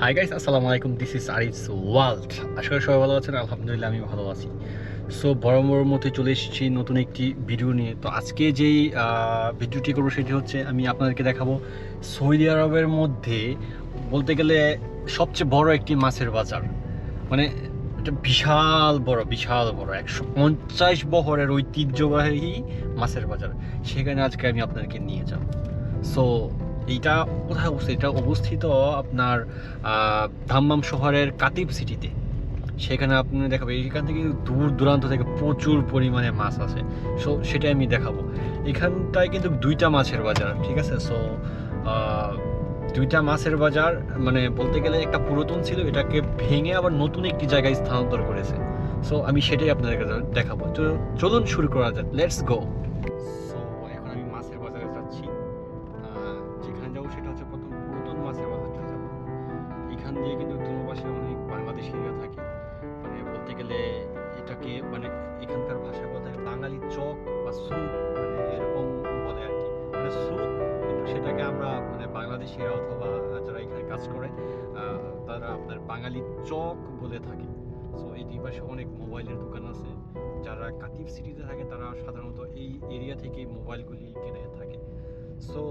High guys, আসসালামু আলাইকুম। This is Arif's World. আশা করি সবাই ভালো আছেন। আলহামদুলিল্লাহ আমি ভালো আছি। সো বরাবর মতো চলে এসেছি নতুন একটি ভিডিও নিয়ে। তো আজকে যেই ভিডিওটি করবো সেটি হচ্ছে আমি আপনাদেরকে দেখাবো সৌদি আরবের মধ্যে বলতে গেলে সবচেয়ে বড় একটি মাছের বাজার। মানে এটা বিশাল বড় 150 বছরের ঐতিহ্যবাহী মাছের বাজার। সেখানে আজকে আমি আপনাদেরকে নিয়ে যাব। সো এইটা কোথায় অবস্থিত? এটা অবস্থিত আপনার দাম্মাম শহরের কাতিব সিটিতে। সেখানে আপনি দেখাবো এখান থেকে দূর দূরান্ত থেকে প্রচুর পরিমাণে মাছ আছে। সো সেটাই আমি দেখাবো। এখানটায় কিন্তু দুইটা মাছের বাজার, ঠিক আছে? সো দুইটা মাছের বাজার মানে বলতে গেলে একটা পুরাতন ছিল, এটাকে ভেঙে আবার নতুন একটি জায়গায় স্থানান্তর করেছে। সো আমি সেটাই আপনাদেরকে দেখাবো। তো চলুন শুরু করা যাক, লেটস গো। সো এখন আমি মাছের বাজারে যাচ্ছি। যেখানে যাবো সেটা হচ্ছে প্রথম পুরাতন মাছের বাজারটা যাবো। এখান দিয়ে কিন্তু দুনো পাশে অনেক বাংলাদেশিরা থাকে। মানে বলতে গেলে এটাকে মানে এখানকার ভাষায় বলতে গেলে বাঙালি চক বা সুক, মানে এরকম বলে আর কি। মানে সুক, কিন্তু সেটাকে আমরা মানে বাংলাদেশিরা অথবা যারা এখানে কাজ করে তারা আপনার বাঙালি চক বলে থাকে। সো এই দুই পাশে অনেক মোবাইলের দোকান আছে। যারা কাতিব সিটিতে থাকে তারা সাধারণত এই এরিয়া থেকে মোবাইলগুলি কিনে থাকে। সো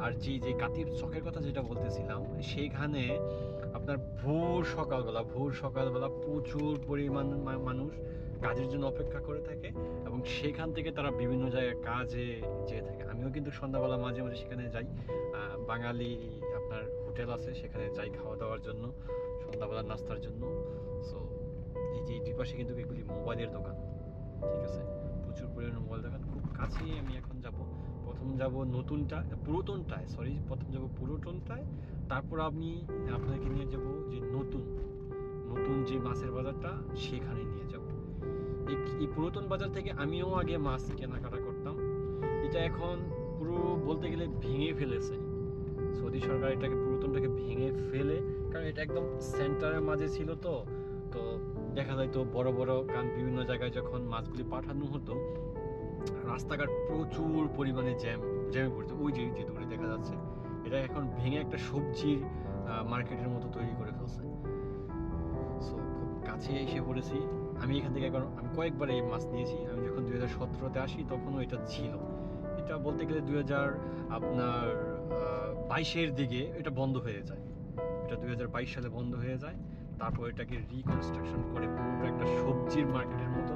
আর যে কাতির চকের কথা যেটা বলতেছিলাম, সেইখানে আপনার ভোর সকালবেলা প্রচুর পরিমাণ মানুষ কাজের জন্য অপেক্ষা করে থাকে এবং সেখান থেকে তারা বিভিন্ন জায়গায় কাজে যেয়ে থাকে। আমিও কিন্তু সন্ধ্যাবেলা মাঝে মাঝে সেখানে যাই। বাঙালি আপনার হোটেল আছে, সেখানে যাই খাওয়া দাওয়ার জন্য, সন্ধ্যাবেলার নাস্তার জন্য। সো এই যে দুই পাশে কিন্তু এগুলি মোবাইলের দোকান, ঠিক আছে? প্রচুর পরিমাণে মোবাইল দোকান। খুব কাছেই আমি এখন যাব। প্রথম যাব পুরাতনটায়, তারপর আমি আপনাকে নিয়ে যাব যে নতুন নতুন যে মাছের বাজারটা, সেখানে নিয়ে যাব। এই পুরাতন বাজার থেকে আমিও আগে মাছ কেনাকাটা করতাম। এটা এখন পুরো বলতে গেলে ভেঙে ফেলেছে সৌদি সরকার, এটাকে পুরাতনটাকে ভেঙে ফেলে, কারণ এটা একদম সেন্টারের মাঝে ছিল। তো তো দেখা যায় তো বড় বড়, কারণ বিভিন্ন জায়গায় যখন মাছগুলি পাঠানো হতো রাস্তাঘাট প্রচুর পরিমাণে জ্যামে পড়তো। ওই যে দূরে দেখা যাচ্ছে, এটা এখন ভেঙে একটা সবজির মার্কেটের মতো তৈরি করে ফেলছে। সো খুব কাছে এসে পড়েছি। আমি এখান থেকে আমি কয়েকবার এই মাছ নিয়েছি। আমি যখন 2017-তে আসি তখনও এটা ছিল। এটা বলতে গেলে 2022-এর দিকে এটা বন্ধ হয়ে যায়। এটা 2022 সালে বন্ধ হয়ে যায়। তারপর এটাকে রিকনস্ট্রাকশন করে পুরোটা একটা সবজির মার্কেটের মতো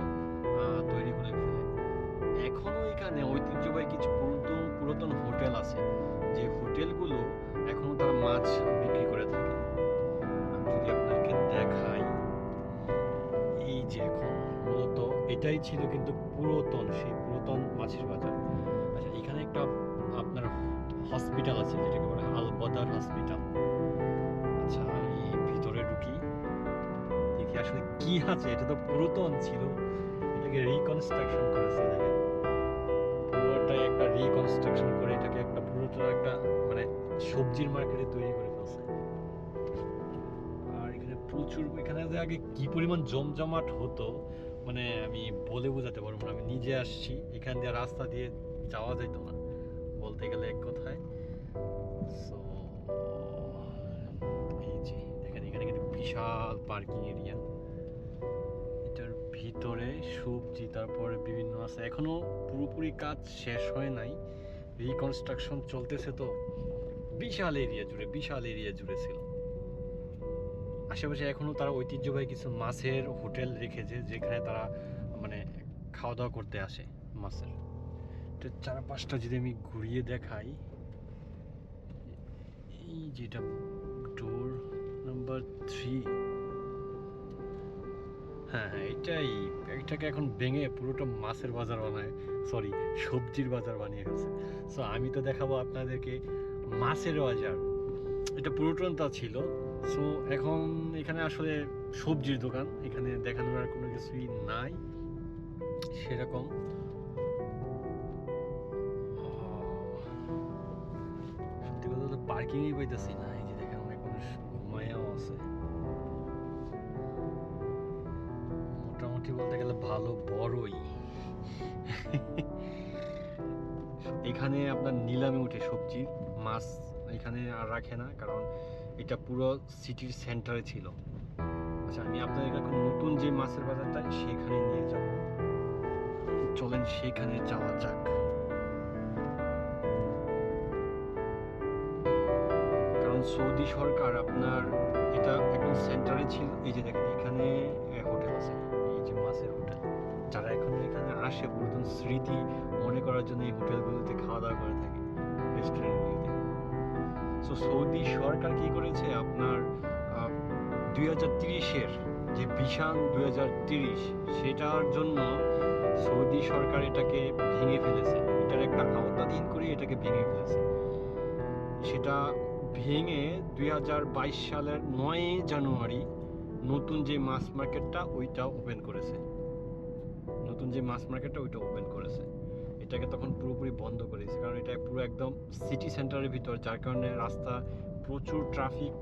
তৈরি করে ফেলে। এখনো এখানে ঐতিহ্যবাহী কিছু পুরাতন হোটেল আছে, যে হোটেলগুলো এখনো তারা মাছ বিক্রি করে থাকে। আমি যদি আপনাকে দেখাই, এই যে এখন মূলত এটাই ছিল কিন্তু সেই পুরাতন মাছের বাজার। আচ্ছা, এখানে একটা আপনার হসপিটাল আছে, যেটাকে বলে আল বদার হসপিটাল। আচ্ছা, আমি ভিতরে ঢুকি, দেখি আসলে কি আছে। এটা তো পুরাতন ছিল, এটাকে রিকনস্ট্রাকশন করেছে। দেখেন, পুরোটাই একটা রিকনস্ট্রাকশন করে এটাকে একটা পুরোটা একটা মানে সবজির মার্কেটে তৈরি করে ফেলছে। আর এখানে যে আগে কি পরিমাণ জমজমাট হতো, মানে আমি বলে বোঝাতে পারবো না। আমি নিজে আসছি, এখান দিয়ে রাস্তা দিয়ে যাওয়া যেত না বলতে গেলে এক কথায়। সো এই যে দেখেন, এখানে কিন্তু বিশাল পার্কিং এরিয়া। এটার ভিতরে সবজি তারপরে বিভিন্ন আছে, এখনো পুরোপুরি কাজ শেষ হয় নাই, রিকনস্ট্রাকশন চলতেছে। তো বিশাল এরিয়া জুড়ে ছিল। আশেপাশে এখনো তারা ঐতিহ্যবাহী কিছু মাছের হোটেল রেখেছে, যেখানে তারা মানে খাওয়া দাওয়া করতে আসে মাছের। তো চারপাশটা যদি আমি ঘুরিয়ে দেখাই, এই যেটা ডোর নাম্বার 3, হ্যাঁ এটাকে এখন ভেঙে পুরোটা মাছের বাজার সবজির বাজার বানিয়ে ফেলছে। সো আমি তো দেখাবো আপনাদেরকে মাছের বাজার। এটা পুরাতনটা ছিল। সো এখন এখানে আসলে সবজির দোকান, এখানে দেখানোর আর কোনো কিছুই নাই সেরকম। সত্যি কথা বলতে পার্কিংই পাইতেছি না। এই যে দেখেন, অনেক মানুষ ঘুমায়ও আছে। মোটামুটি বলতে গেলে ভালো বড়ই। এখানে আপনার নিলামে উঠে সবজির মাছ, এখানে আর রাখে না, কারণ এটা পুরো সিটির সেন্টারে ছিল। আচ্ছা, আমি আপনাদের এখন নতুন যে মাছের বাজারটা সেখানে নিয়ে যাব, চলেন সেখানে যাওয়া যাক। কারণ সৌদি সরকার আপনার এটা একদম সেন্টারে ছিল। এই যে দেখেন এখানে হোটেল আছে, এই যে মাছের হোটেল। যারা এখন এখানে আসে পুরাতন স্মৃতি মনে করার জন্য এই হোটেলগুলোতে খাওয়া দাওয়া করে থাকে, রেস্টুরেন্টগুলোতে। সো সৌদি সরকার কি করেছে আপনার 2030-এর যে ভিশন 2030 সেটার জন্য সৌদি সরকার এটাকে ভেঙে ফেলেছে, এটার একটা আওতাধীন করে এটাকে ভেঙে ফেলেছে। সেটা ভেঙে 2022 সালের 9 জানুয়ারি নতুন যে মাছ মার্কেটটা ওইটা ওপেন করেছে। ওইটা ওপেন করেছে। এটাকে তখন পুরোপুরি বন্ধ করেছে, কারণ এটা পুরো একদম সিটি সেন্টারের ভিতর, যার কারণে রাস্তা প্রচুর ট্রাফিক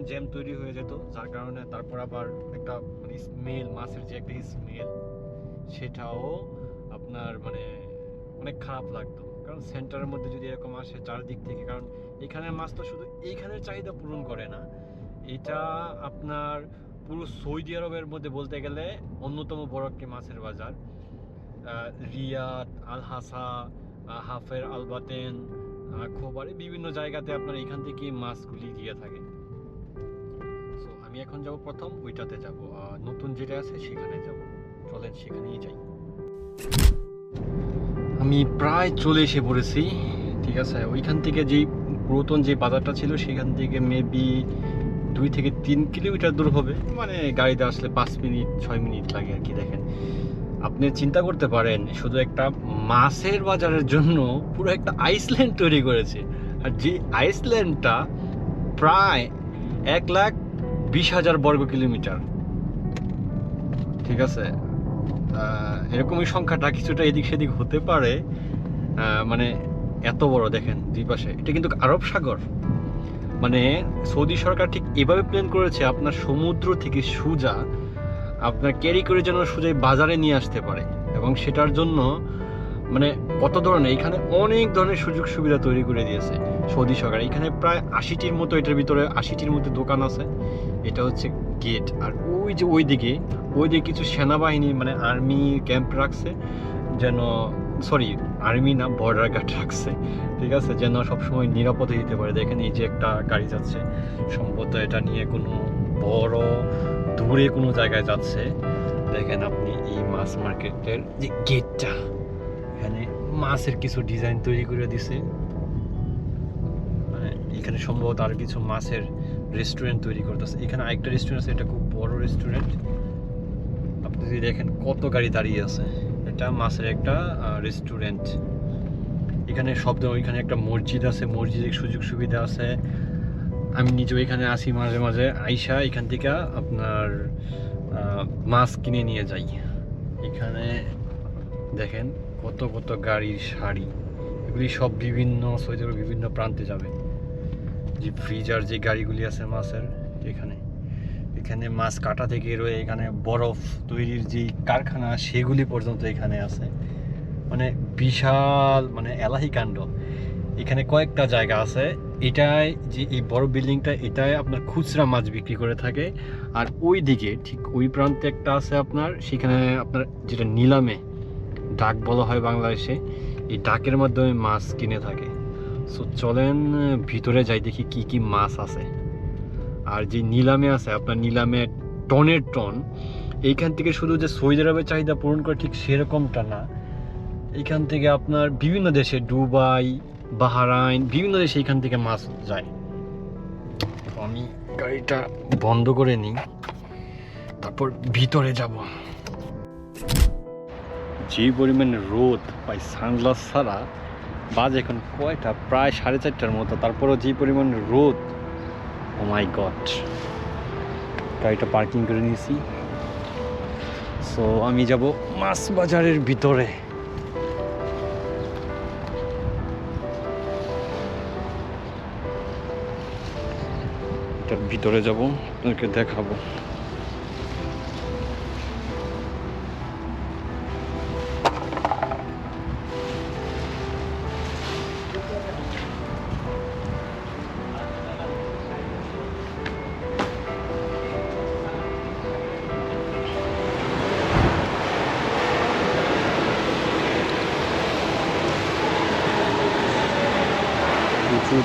জ্যাম তৈরি হয়ে যেত, যার কারণে তারপর আবার একটা মানে স্মেল, মাছের যে একটা স্মেল, সেটাও আপনার মানে অনেক খারাপ লাগতো। কারণ সেন্টারের মধ্যে যদি এরকম আসে চারদিক থেকে, কারণ এখানের মাছ তো শুধু এইখানের চাহিদা পূরণ করে না, এটা আপনার পুরো সৌদি আরবের মধ্যে বলতে গেলে অন্যতম বড় একটি মাছের বাজার। রিয়াদ, আল হাসা, হাফের আলবাতেন, খোবারে বিভিন্ন জায়গাতে আপনার এখান থেকে মাছগুলি দিয়ে থাকে। সো আমি এখন যাব প্রথম ওইটাতে যাব, নতুন যেটা আছে সেখানে যাব, চলেন সেখানেই যাই। আমি প্রায় চলে এসে পড়েছি, ঠিক আছে। ওইখান থেকে যেই পুরাতন যে বাজারটা ছিল সেখান থেকে মেবি 2 থেকে 3 কিলোমিটার দূর হবে, মানে গাড়িতে আসলে 5 মিনিট 6 মিনিট লাগে আর কি। দেখেন, আপনি চিন্তা করতে পারেন শুধু একটা মাছের বাজারের জন্য পুরো একটা আইসল্যান্ড তৈরি করেছে, আর যে আইসল্যান্ডটা প্রায় 1,20,000 বর্গ কিলোমিটার, ঠিক আছে। এরকমই সংখ্যাটা কিছুটা এদিক সেদিক হতে পারে, মানে এত বড়। দেখেন দুই পাশে, এটা কিন্তু আরব সাগর। মানে সৌদি সরকার ঠিক এভাবে প্ল্যান করেছে আপনার সমুদ্র থেকে সোজা আপনার ক্যারি করে যেন সোজাই বাজারে নিয়ে আসতে পারে, এবং সেটার জন্য মানে কত ধরনের এখানে অনেক ধরনের সুযোগ সুবিধা তৈরি করে দিয়েছে সৌদি সরকার। এখানে প্রায় 80টির মতো, এটার ভিতরে 80টির মতো দোকান আছে। এটা হচ্ছে গেট। আর ওই যে ওইদিকে কিছু সেনাবাহিনী মানে আর্মি ক্যাম্প রাখছে, যেন সরি আর্মি না, বর্ডার গার্ড রাখছে, ঠিক আছে, যেন সবসময় নিরাপদে দিতে পারে। দেখেন এই যে একটা গাড়ি যাচ্ছে, সম্ভবত এটা নিয়ে কোনো বড় দূরে কোনো জায়গায় যাচ্ছে। দেখেন আপনি এই মাছ মার্কেটের যে গেটটা, এখানে মাছের কিছু ডিজাইন তৈরি করে দিছে, মানে এখানে সম্ভবত আর কিছু মাছের রেস্টুরেন্ট তৈরি করতেছে। এখানে আরেকটা রেস্টুরেন্ট আছে, এটা খুব বড় রেস্টুরেন্ট। আপনি যদি দেখেন কত গাড়ি দাঁড়িয়ে আছে, এটা মাছের একটা রেস্টুরেন্ট। এখানে ওইখানে একটা মসজিদ আছে, মসজিদের সুযোগ সুবিধা আছে। আমি নিজেও এখানে আসি মাঝে মাঝে, আইসা এখান থেকে আপনার মাছ কিনে নিয়ে যাই। এখানে দেখেন কত কত গাড়ির সারি, এগুলি সব বিভিন্ন সৌদি আরবের বিভিন্ন প্রান্তে যাবে। যে ফ্রিজার যে গাড়িগুলি আছে মাছের, এখানে মাছ কাটা থেকে রয়ে এখানে বরফ তৈরির যে কারখানা সেগুলি পর্যন্ত এখানে আছে। মানে বিশাল, মানে এলাহি কাণ্ড। এখানে কয়েকটা জায়গা আছে, এটাই যে এই বড় বিল্ডিংটা, এটাই আপনার খুচরা মাছ বিক্রি করে থাকে। আর ওই দিকে ঠিক ওই প্রান্তে একটা আছে আপনার, সেখানে আপনার যেটা নিলামে ডাক বলা হয় বাংলাদেশে, এই ডাকের মাধ্যমে মাছ কিনে থাকে। সো চলেন ভিতরে যাই, দেখি কি কি মাছ আছে। আর যে নিলামে আছে আপনার, নিলামে টনের টন। এইখান থেকে শুধু যে সৌদি আরবের চাহিদা পূরণ করে ঠিক সেরকমটা না, এখান থেকে আপনার বিভিন্ন দেশে, দুবাই, বাহরাইন, বিভিন্ন দেশে এখান থেকে মাছ যায়। তো আমি গাড়িটা বন্ধ করে নিই, তারপর ভিতরে যাব। যে পরিমাণে রোদ, পাই সানগ্লাস ছাড়া, বাজে এখন কয়টা, প্রায় 4:30টার মতো, তারপরও যে পরিমাণ রোদ, ও মাই গড। গাড়িটা পার্কিং করে নিয়েছি। সো আমি যাব মাছ বাজারের ভিতরে। এটার ভিতরে যাব, আপনাকে দেখাবো।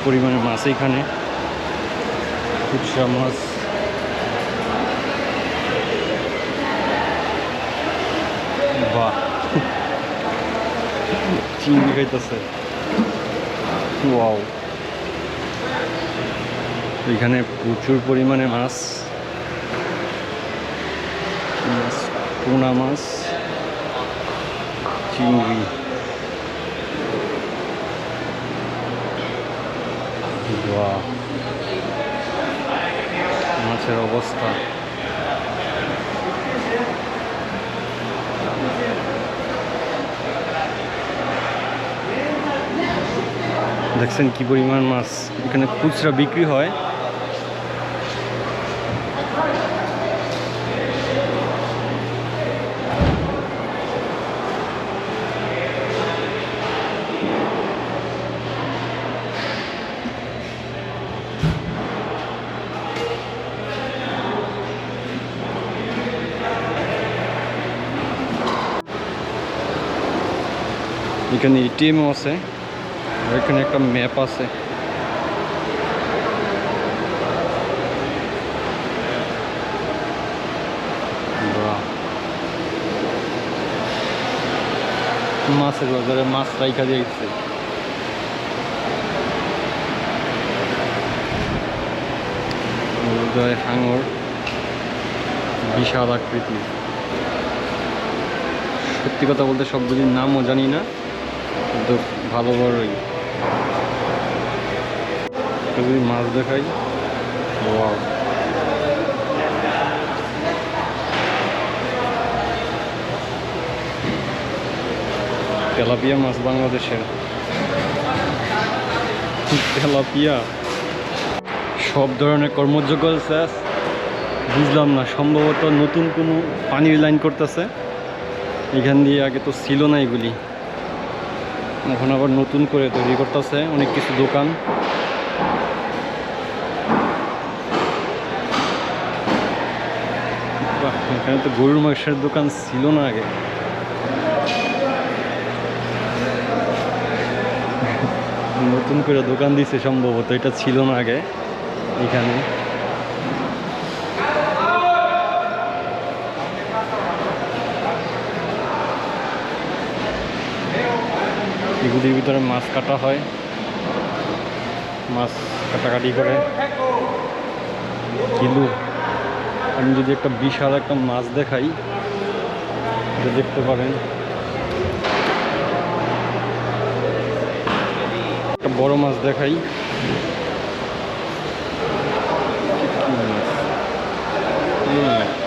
পরিমাণে মাছ এখানে, খুচরা মাছ। বাহ, চিংড়ি খাইতেছে। ওয়াও, এখানে প্রচুর পরিমাণে মাছ, পোনা মাছ, চিংড়ি। বাহ, মাছের অবস্থা। দেখছেন কি পরিমাণ মাছ এখানে খুচরা বিক্রি হয়। এখানে এটিএমও আছে, আর এখানে একটা ম্যাপ আছে। মাছের বাজারে মাছ রাইখা দিয়েছে। হাঙর বিশাল আকৃতি। সত্যি কথা বলতে সবগুলির নামও জানি না, কিন্তু ভালো বড়ই। যদি মাছ দেখাই, ওয়াও, তেলাপিয়া মাছ বাংলাদেশের। তেলাপিয়া সব ধরনের কর্মযোগ্য আছে, বুঝলাম না, সম্ভবত নতুন কোনো পানির লাইন করতেছে এখান দিয়ে। আগে তো ছিল না এগুলি, এখন আবার নতুন করে তৈরি করতেছে অনেক কিছু দোকান। এখানে তো গরুর মাংসের দোকান ছিল না আগে। নতুন করে দোকান দিছে সম্ভবত, এটা ছিল না আগে এখানে। এগুলির ভিতরে মাছ কাটা হয়, মাছ কাটাকাটি করে কিলো। আমি যদি একটা বিশাল একটা মাছ দেখাই, এটা দেখতে পারেন। একটা বড় মাছ দেখাই,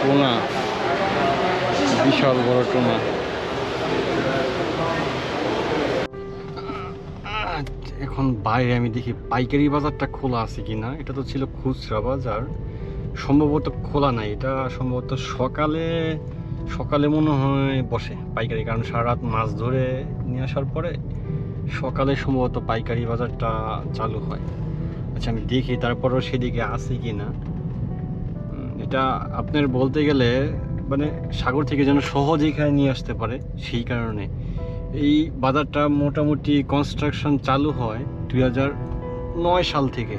টোনা, বিশাল বড় টোনা। এখন বাইরে আমি দেখি পাইকারি বাজারটা খোলা আছে কিনা। এটা তো ছিল খুচরা বাজার, সম্ভবত খোলা নাই। এটা সম্ভবত সকালে মনে হয় বসে পাইকারি, কারণ সারা রাত মাছ ধরে নিয়ে আসার পরে সকালে সম্ভবত পাইকারি বাজারটা চালু হয়। আচ্ছা, আমি দেখি তারপরও সেদিকে আছে কি না। এটা আপনার বলতে গেলে মানে সাগর থেকে যেন সহজে এখানে নিয়ে আসতে পারে, সেই কারণে এই বাজারটা মোটামুটি কনস্ট্রাকশন চালু হয় 2009 সাল থেকে।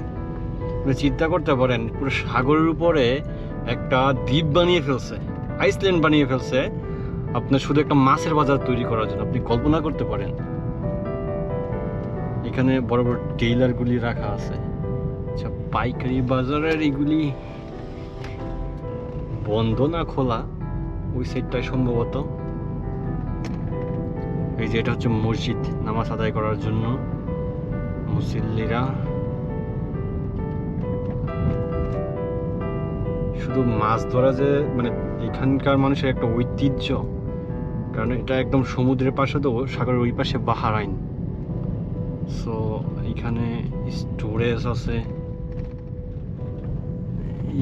চিন্তা করতে পারেন, পুরো সাগরের উপরে একটা দ্বীপ বানিয়ে ফেলছে, আইসল্যান্ড বানিয়ে ফেলছে আপনার শুধু একটা মাছের বাজার তৈরি করার জন্য। আপনি কল্পনা করতে পারেন। এখানে বড় বড় টেইলারগুলি রাখা আছে। আচ্ছা, পাইকারি বাজারের এগুলি বন্ধ না খোলা, ওই সাইডটায় সম্ভবত। এই যে এটা হচ্ছে মসজিদ, নামাজ আদায় করার জন্য মুসল্লিরা। শুধু মাছ ধরা যে মানে এখানকার মানুষের একটা ঐতিহ্য, কারণ এটা একদম সমুদ্রের পাশে, তো সাগরের ওই পাশে বাহরাইন। সো এখানে স্টোরেজ আছে।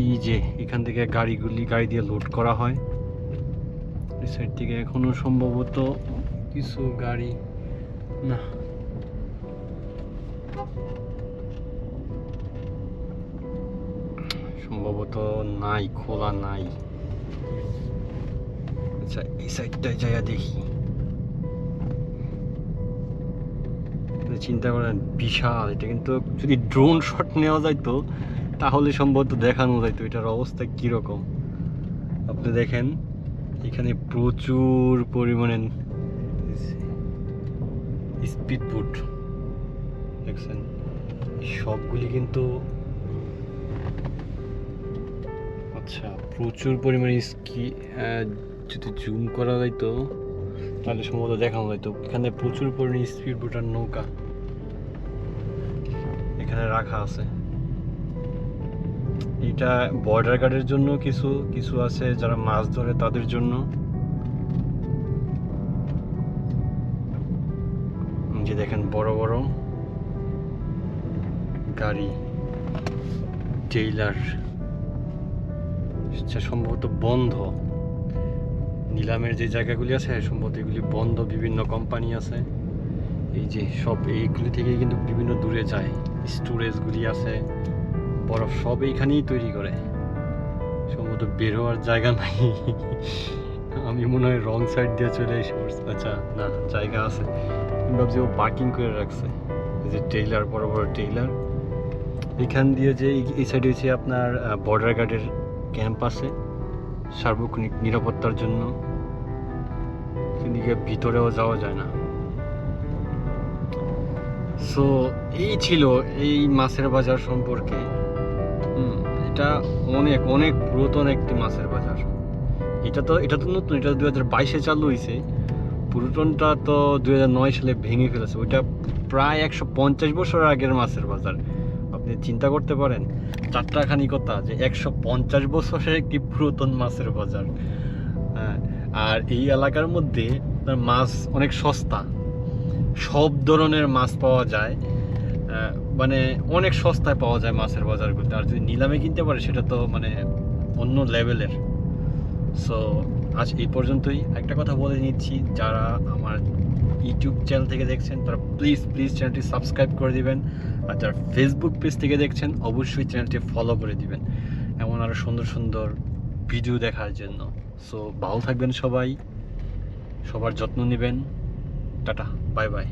এই যে এখান থেকে গাড়ি দিয়ে লোড করা হয়। এই সাইড থেকে এখনো সম্ভবত কিছু গাড়ি না, সম্ভবত নাই, খোলা নাই। আচ্ছা, এই সাইডটায় যাইয়া দেখি। তাহলে চিন্তা করেন বিশাল, এটা কিন্তু যদি ড্রোন শট নেওয়া যাইতো তাহলে সম্ভবত দেখানো যাইতো এটার অবস্থা কীরকম। আপনি দেখেন এখানে প্রচুর পরিমাণে স্পিড বোট দেখছেন, সবগুলি কিন্তু আচ্ছা প্রচুর পরিমাণে যদি জুম করা যাইতো তাহলে সম্ভবত দেখানো যাইতো। এখানে প্রচুর পরিমাণে স্পিড বোট আর নৌকা এখানে রাখা আছে। এটা বর্ডার গার্ডের জন্য কিছু কিছু আছে যারা মাছ ধরে তাদের জন্য। যে দেখেন বড় বড় গাড়ি, ট্রেইলার, সম্ভবত বন্ধ। নিলামের যে জায়গাগুলি আছে সম্ভবত এগুলি বন্ধ, বিভিন্ন কোম্পানি আছে। এই যে সব এইগুলি থেকে কিন্তু বিভিন্ন দূরে যায়, স্টোরেজগুলি আছে, বরফ সব এইখানেই তৈরি করে। সম্ভবত বের হওয়ার জায়গা নাই। আমি মনে হয় রং সাইড দিয়ে চলে এসে পড়ছি। আচ্ছা না, জায়গা আছে, ভাবছি ও পার্কিং করে রাখছে। এই যে ট্রেইলার, বড় বড় ট্রেইলার। এখান দিয়ে যে এই সাইডে হচ্ছে আপনার বর্ডার গার্ডের ক্যাম্প আছে সার্বক্ষণিক নিরাপত্তার জন্য। সেদিকে ভিতরেও যাওয়া যায় না। সো এই ছিল এই মাছের বাজার সম্পর্কে। এটা অনেক অনেক পুরাতন একটি মাছের বাজার। এটা তো নতুন, এটা 2022-এ চালু হয়েছে। পুরাতনটা তো 2009 সালে ভেঙে ফেলেছে। ওইটা প্রায় 150 বছর আগের মাছের বাজার। আপনি চিন্তা করতে পারেন চারটাখানি কথা যে 150 বছরের একটি পুরাতন মাছের বাজার। হ্যাঁ, আর এই এলাকার মধ্যে মাছ অনেক সস্তা, সব ধরনের মাছ পাওয়া যায়। মানে অনেক সস্তায় পাওয়া যায় মাছের বাজারগুলোতে। আর যদি নিলামে কিনতে পারে সেটা তো মানে অন্য লেভেলের। সো আজ এই পর্যন্তই। একটা কথা বলে নিচ্ছি, যারা আমার ইউটিউব চ্যানেল থেকে দেখছেন তারা প্লিজ চ্যানেলটি সাবস্ক্রাইব করে দিবেন। আর যারা ফেসবুক পেজ থেকে দেখছেন অবশ্যই চ্যানেলটি ফলো করে দিবেন এমন আরও সুন্দর সুন্দর ভিডিও দেখার জন্য। সো ভালো থাকবেন সবাই, সবার যত্ন নেবেন। Tata, bye bye.